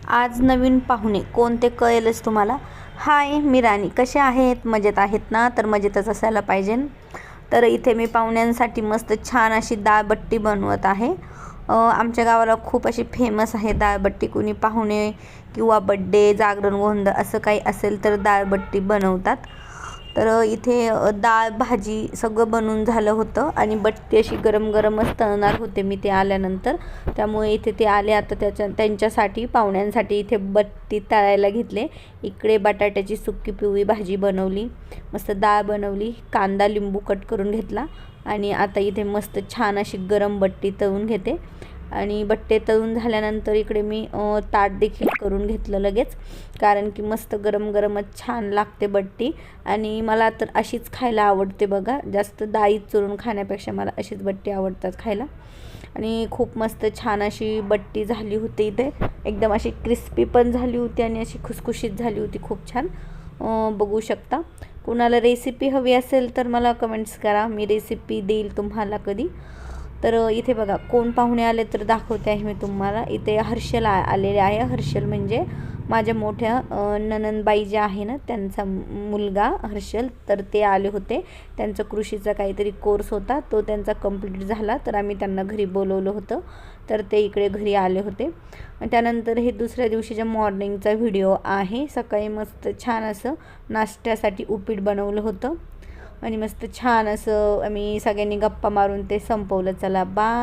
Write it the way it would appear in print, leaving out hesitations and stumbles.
आज नवीन पाहुणे कोणते कळेलच तुम्हाला. हाय, मी राणी. कसे आहेत? मजेत आहेत ना? तर मजेतच असायला पाहिजे. तर इथे मी पाहुण्यांसाठी मस्त छान अशी डाळबट्टी बनवत आहे. आमच्या गावाला खूप अशी फेमस आहे डाळबट्टी. कुणी पाहुणे किंवा बड्डे, जागरण, गोंधळ असं काही असेल तर डाळबट्टी बनवतात. तर इथे डाळ भाजी सगळं बनवून झालं होतं आणि बट्टी अशी गरम गरमच तळणार होते मी ते आल्यानंतर. त्यामुळे इथे ते आले आता त्यांच्यासाठी पाहुण्यांसाठी इथे बट्टी तळायला घेतले. इकडे बटाट्याची सुकी पिवळी भाजी बनवली, मस्त डाळ बनवली, कांदा लिंबू कट करून घेतला आणि आता इथे मस्त छान अशी गरम बट्टी तळून घेते. आणि बट्टे तळून झाल्यानंतर इकडे मी ताट देखील करून घेतलं लगेच, कारण की मस्त गरम गरमच छान लागते बट्टी. आणि मला तर अशीच खायला आवडते बघा, जास्त डाळीत चुरून खाण्यापेक्षा मला अशीच बट्टी आवडतात खायला. आणि खूप मस्त छान अशी बट्टी झाली होती इथे, एकदम अशी क्रिस्पी पण झाली होती आणि अशी खुसखुशीत झाली होती, खूप छान. बघू शकता. कुणाला रेसिपी हवी असेल तर मला कमेंट्स करा, मी रेसिपी देईल तुम्हाला कधी. तर इथे बघा कोण पाहुणे आले तर दाखवते आहे मी तुम्हाला. इथे हर्षल आलेले आहे. हर्षल म्हणजे माझ्या मोठ्या ननंदबाई ज्या आहे ना, त्यांचा मुलगा हर्षल. तर ते आले होते. त्यांचा कृषीचा काहीतरी कोर्स होता, तो त्यांचा कंप्लीट झाला, तर आम्ही त्यांना घरी बोलवलं होतं. तर ते इकडे घरी आले होते. त्यानंतर हे दुसऱ्या दिवशीच्या मॉर्निंगचा व्हिडिओ आहे. सकाळी मस्त छान असं नाश्त्यासाठी उपीट बनवलं होतं आणि मस्त छान असं आम्ही सगळ्यांनी गप्पा मारून ते संपवलं. चला बाय.